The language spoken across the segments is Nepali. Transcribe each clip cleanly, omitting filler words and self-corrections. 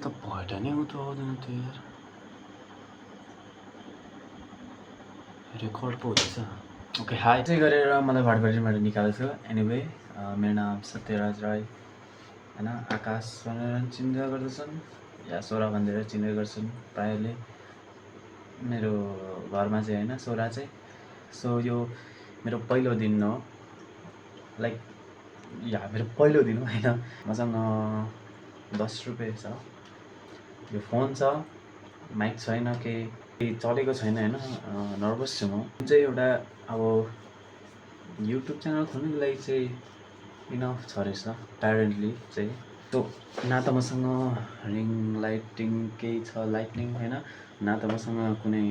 त भएन नि उ त आउँदैन त्यो यार रेकर्ड पो हुँदैछ ओके हाई चाहिँ गरेर मलाई भाटबडीबाट निकालेको थियो एनिवे मेरो नाम सत्यराज राई होइन आकाश भनेर चिन्ने गर्दछन् या सोरा भनेर चिन्ने गर्छन् प्रायःले मेरो घरमा चाहिँ होइन सोरा चाहिँ सो यो मेरो पहिलो दिन हो लाइक या मेरो पहिलो दिन हो होइन मसँग 10 रुपियाँ छ यो फोन छ माइक छैन केही चलेको छैन होइन नर्भस छु म चाहिँ एउटा अब युट्युब च्यानल खोल्नुको लागि चाहिँ इनफ छ रहेछ प्यारेन्टली चाहिँ तो ना त मसँग रिङ लाइटिङ केही छ लाइटनिङ होइन ना त मसँग कुनै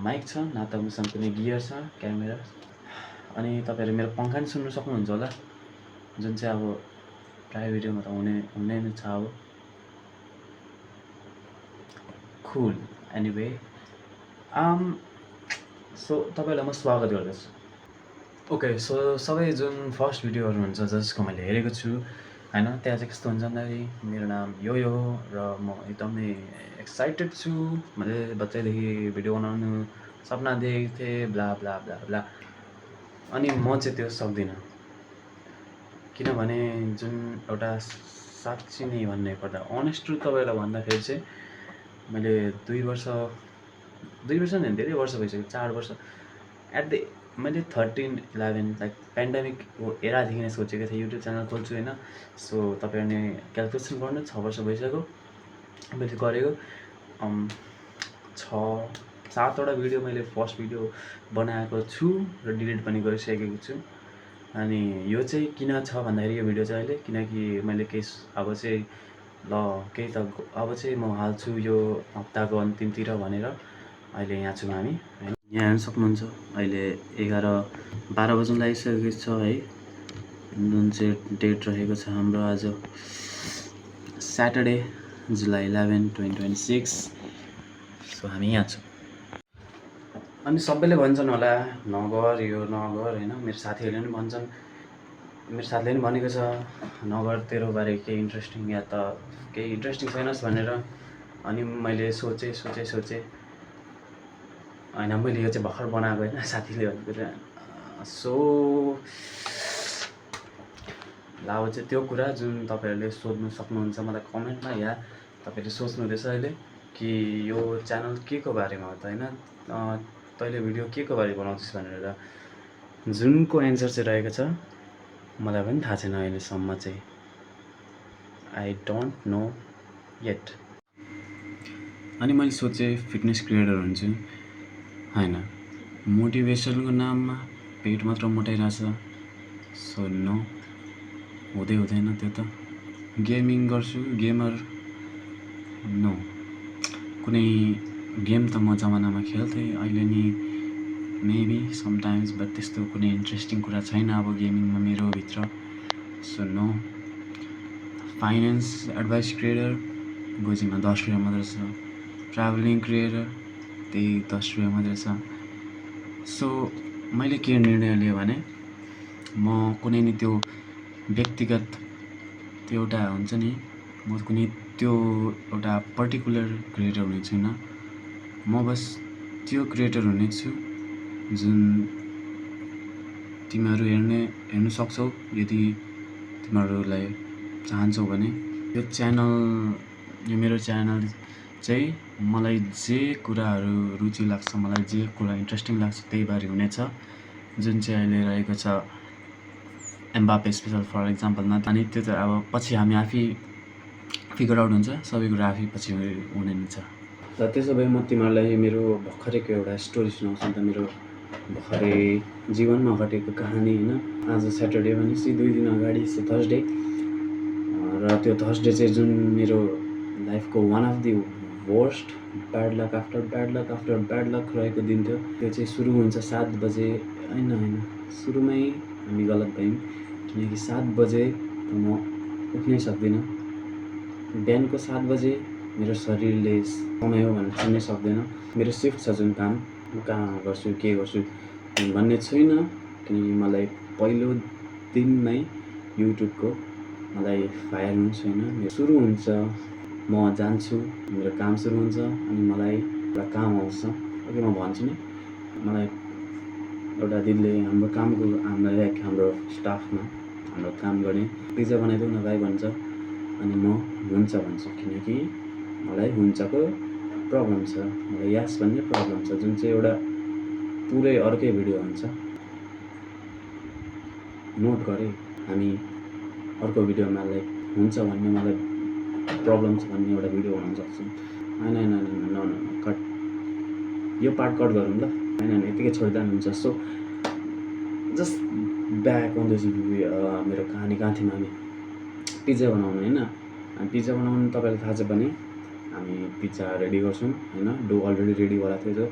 माइक छ ना त मसँग कुनै गियर छ क्यामेरा अनि तपाईँहरू मेरो पङ्खा नि सुन्नु सक्नुहुन्छ होला जुन चाहिँ अब प्राय भिडियोमा त हुने नै छ अब कुल एनिवे सो तपाईँलाई म स्वागत गर्दछु ओके सो सबै जुन फर्स्ट भिडियोहरू हुन्छ जसको मैले हेरेको छु होइन त्यहाँ चाहिँ कस्तो हुन्छ भन्दाखेरि मेरो नाम यो हो र म एकदमै एक्साइटेड छु मैले बच्चैदेखि भिडियो बनाउनु सपना देखेको थिएँ ब्ला ब्ला ब्ला ब्ला अनि म चाहिँ त्यो सक्दिनँ किनभने जुन एउटा साँच्ची नै भन्ने पर्दा अनेस्ट ट्रुथ तपाईँलाई भन्दाखेरि चाहिँ मैले 2 वर्ष नै धेरै वर्ष भइसक्यो 4 वर्ष एट द मैले 13-11 लाइक पेन्डेमिक एरादेखि नै सोचेको थिएँ युट्युब च्यानल खोल्छु होइन सो तपाईँहरूले क्यालकुलेसन गर्नु 6 वर्ष भइसक्यो मैले गरेको 6-7वटा भिडियो मैले फर्स्ट भिडियो बनाएको छु र डिलिट पनि गरिसकेको छु अनि यो चाहिँ किन छ भन्दाखेरि यो भिडियो चाहिँ अहिले किनकि मैले केही अब चाहिँ ल केही त अब चाहिँ म हाल्छु यो हप्ताको अन्तिमतिर भनेर अहिले यहाँ छौँ हामी होइन यहाँ हेर्न सक्नुहुन्छ अहिले 11-12 बज्न लागिसकेको छ है जुन चाहिँ डेट रहेको छ हाम्रो आज स्याटरडे जुलाई 11, 2026 सो हामी यहाँ छौँ अनि सबैले भन्छन् होला नगर यो नगर होइन मेरो साथीहरूले पनि भन्छन् मेरो साथीले पनि भनेको छ नगर तेरो बारे केही इन्ट्रेस्टिङ या त केही इन्ट्रेस्टिङ छैनस् भनेर अनि मैले सोचेँ होइन मैले यो चाहिँ भर्खर बनाएको होइन साथीले भनेको चाहिँ सो ल अब चाहिँ त्यो कुरा जुन तपाईँहरूले सोध्नु सक्नुहुन्छ मलाई कमेन्टमा या तपाईँले सोच्नुहुँदैछ अहिले कि यो च्यानल के को बारेमा हो त होइन तैँले भिडियो के को बारे बनाउँछस् भनेर जुनको एन्सर चाहिँ रहेको छ मलाई पनि थाहा छैन अहिलेसम्म चाहिँ आई डोन्ट नो येट अनि मैले सोचेँ फिटनेस क्रिएटर हुन्छु होइन मोटिभेसनको नाममा पेट मात्र मोटाइरहेछ सो नो हुँदैन त्यो त गेमिङ गर्छु गेमर नो कुनै गेम त म जमानामा खेल्थेँ अहिले नि मेबी समटाइम्स बट त्यस्तो कुनै इन्ट्रेस्टिङ कुरा छैन अब गेमिङमा मेरो भित्र so no finance advice creator गोजीमा 10 रुपियाँ मात्र छ ट्राभलिङ क्रिएटर त्यही 10 रुपियाँ मात्र छ सो मैले के निर्णय लिएँ भने म कुनै नि त्यो व्यक्तिगत त्यो एउटा हुन्छ नि म कुनै त्यो एउटा पर्टिकुलर क्रिएटर हुने छुइनँ म बस त्यो क्रिएटर हुने छु जुन तिमीहरू हेर्न सक्छौ यदि तिमीहरूलाई चाहन्छौ भने यो मेरो च्यानल चाहिँ मलाई जे कुराहरू रुचि लाग्छ मलाई जे कुरा इन्ट्रेस्टिङ लाग्छ त्यही बारे हुनेछ जुन चाहिँ अहिले रहेको छ एम्बापे स्पेसल फर इक्जाम्पलमा अनि त्यो त अब पछि हामी आफै फिगर आउट हुन्छ सबै कुरा आफै पछि हुने नै छ र त्यसो भए म तिमीहरूलाई मेरो भर्खरैको एउटा स्टोरी सुनाउँछु त मेरो भर्खरै जीवनमा घटेको कहानी होइन आज स्याटरडे भनेपछि 2 दिन अगाडि चाहिँ थर्सडे र त्यो थर्सडे चाहिँ जुन मेरो लाइफको one of the worst bad lock after bad lock रहेको दिन थियो त्यो चाहिँ सुरु हुन्छ 7 बजे होइन सुरुमै हामी गलत भयौँ किनकि 7 बजे त म उठ्नै सक्दिनँ बिहानको 7 बजे मेरो शरीरले समय हो भनेर चिन्नै सक्दैन मेरो सिफ्ट छ जुन काम म कहाँ गर्छु के गर्छु भन्ने छुइनँ किनकि मलाई पहिलो दिनमै युट्युबको मलाई फायर हुन्छ होइन सुरु हुन्छ म जान्छु, मेरो काम सुरु हुन्छ अनि मलाई एउटा काम आउँछ। ओके, म भन्छु नि, मलाई एउटा दिदीले हाम्रो स्टाफमा हाम्रो काम गर्ने पिज्जा बनाइदेऊ न भाइ भन्छ अनि म हुन्छ भन्छु, किनकि मलाई हुन्छको प्रब्लम छ, मलाई यस भन्ने प्रब्लम छ, जुन चाहिँ एउटा पुरै अर्कै भिडियो हुन्छ। नोट गरे हामी अर्को भिडियोमा लाइक हुन्छ भन्ने मलाई प्रब्लम छ भन्ने एउटा भिडियो बनाउन सक्छौँ। होइन कट, यो पार्ट कट गरौँ ल। होइन यतिकै छोड्दा पनि हुन्छ। So just back on this मेरो कहानी कहाँ थियौँ हामी, पिज्जा बनाउनु होइन। अनि पिज्जा बनाउनु तपाईँलाई थाहा छ भने हामी पिज्जा रेडी गर्छौँ होइन, डो अलरेडी रेडी भएर थियो जो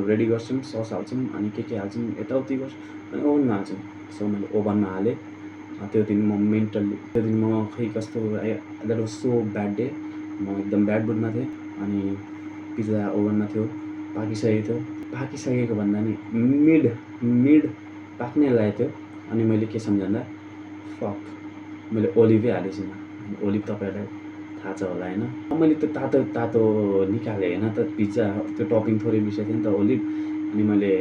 रेडी गर्छौँ, सस हाल्छौँ अनि के हाल्छौँ यताउति गर्छौँ अनि ओभनमा हाल्छौँ। सो मैले ओभनमा हालेँ। त्यो दिन म खै कस्तो that was so bad day, म एकदम ब्याड मुडमा थिएँ। अनि पिज्जा ओभनमा थियो, पाकिसकेको भन्दा नि मिड पाक्नै लागेको थियो। अनि मैले के सम्झँदा फक मैले ओलिभै हालेछु। अनि ओलिभ तपाईँहरूलाई थाहा छ होला होइन। मैले त्यो तातो निकालेँ होइन, त पिज्जा त्यो टपिङ थोरै मिसाएको थियो नि त ओलिभ। अनि मैले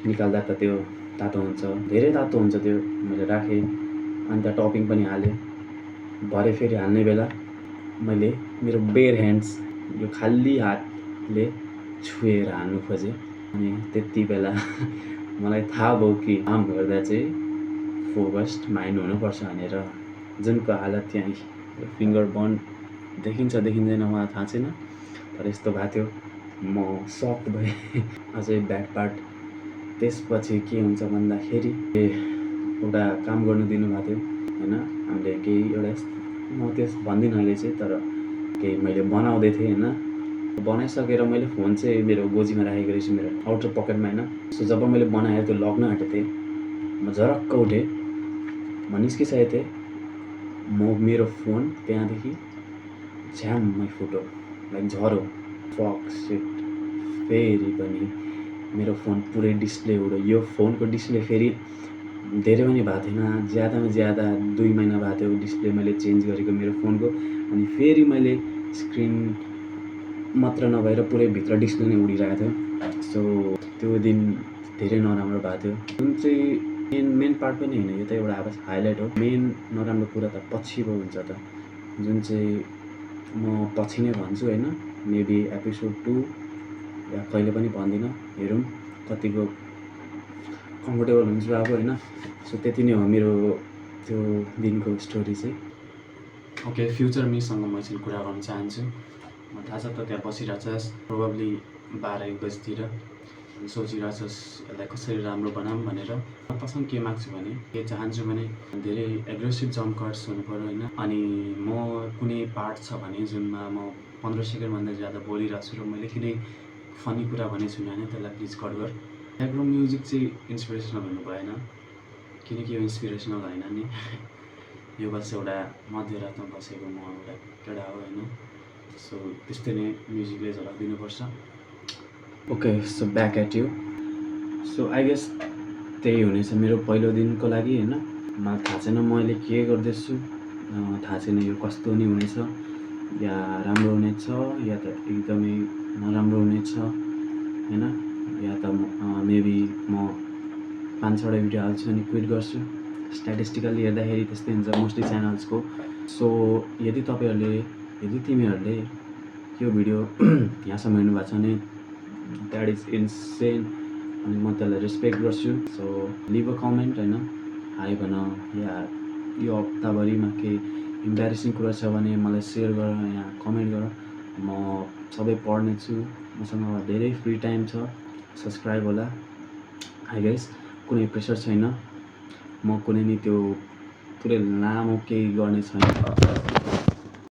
निकाल्दा त त्यो तातो हुन्छ, धेरै तातो हुन्छ त्यो। मैले राखेँ अनि त्यहाँ टपिङ पनि हालेँ। भरे फेरि हाल्ने बेला मैले मेरो बेयर ह्यान्ड्स, यो खाली हातले छुएर हाल्नु खोजेँ। अनि त्यति बेला मलाई थाहा भयो कि काम गर्दा चाहिँ फोकस्ड माइन्ड हुनुपर्छ भनेर। जुनको हालत त्यहाँ फिङ्गर बर्न देखिँदैन मलाई थाहा छैन, तर यस्तो भएको थियो। म सक भएँ। अझै ब्याड पार्ट त्यसपछि के हुन्छ भन्दाखेरि एउटा काम गर्नु दिनुभएको थियो होइन, हामीले केही एउटा म त्यस भन्दिनँ अहिले चाहिँ, तर केही मैले बनाउँदै थिएँ होइन। बनाइसकेर मैले फोन चाहिँ मेरो गोजीमा राखेको रहेछु, मेरो आउटर पकेटमा होइन। सो जब मैले बनाएर त्यो लग्न आँटेको थिएँ, म झरक्क उठेँ, म निस्किसकेको थिएँ, मेरो फोन त्यहाँदेखि झ्याम्मै फुट्यो, लाइक झऱ्यो। फक सिट, फेरि पनि मेरो फोन पुरै डिस्प्ले उड्यो। यो फोनको डिस्प्ले फेरि धेरै पनि भएको थिएन, ज्यादामा ज्यादा 2 महिना भएको थियो डिस्प्ले मैले चेन्ज गरेको मेरो फोनको। अनि फेरि मैले स्क्रिन मात्र नभएर पुरै भित्र डिस्प्ले नै उडिरहेको थियो। सो त्यो दिन धेरै नराम्रो भएको थियो, जुन चाहिँ मेन पार्ट पनि होइन, यो त एउटा अब हाइलाइट हो। मेन नराम्रो कुरा त पछि पो हुन्छ त, जुन चाहिँ म पछि नै भन्छु होइन। मेबी एपिसोड 2 या कहिले पनि भन्दिनँ, हेरौँ कतिको कम्फोर्टेबल हुन्छु अब होइन। सो त्यति नै हो मेरो त्यो दिनको स्टोरी चाहिँ। ओके, फ्युचर मीसँग म एकछिन कुरा गर्न चाहन्छु। म थाहा छ त त्यहाँ बसिरहेछस् प्रोबेबली 12-1 बजीतिर, सोचिरहेछस् यसलाई कसरी राम्रो बनाऊँ भनेर। तसँग के माग्छु भने, के चाहन्छु भने धेरै एग्रेसिभ जम्प कट्स हुनु पऱ्यो होइन। अनि म कुनै पार्ट छ भने जुनमा म 15 सेकेन्डभन्दा ज्यादा बोलिरहेको छु र मैले कुनै फनी कुरा भनेको छु भने त्यसलाई प्लिज कट गर। ब्याकग्राउन्ड म्युजिक चाहिँ इन्सपिरेसनल हुनु भएन, किनकि यो इन्सपिरेसनल होइन नि। यो बस एउटा मध्यरातमा बसेको म एउटा केटा हो होइन। सो त्यस्तै नै म्युजिकले झलक दिनुपर्छ। Okay, so back at you. So I guess त्यही हुनेछ मेरो पहिलो दिनको लागि होइन। मलाई थाहा छैन म अहिले के गर्दैछु, थाहा छैन यो कस्तो नि हुनेछ, या राम्रो हुनेछ या त एकदमै नराम्रो हुनेछ होइन। या त मेबी म 5-6वटा भिडियो हाल्छु अनि क्विट गर्छु। स्ट्याटिस्टिकल्ली हेर्दाखेरि त्यस्तै हुन्छ मोस्टली च्यानल्सको। सो यदि तिमीहरूले यो भिडियो यहाँसम्म हेर्नु भएको छ भने द्याट इज इन्सेन, अनि म त्यसलाई रेस्पेक्ट गर्छु। सो लिभ अ कमेन्ट होइन, हाई भन, या यो हप्ताभरिमा केही इम्ब्यारेसिङ कुरा छ भने मलाई सेयर गर या कमेन्ट गर, म सबै पढ्नेछु। मसँग धेरै फ्री टाइम छ, सब्सक्राइब होला। आई गेस कुनै प्रेसर छैन, म कुनै नि त्यो पुरै लामो केही गर्ने छैन।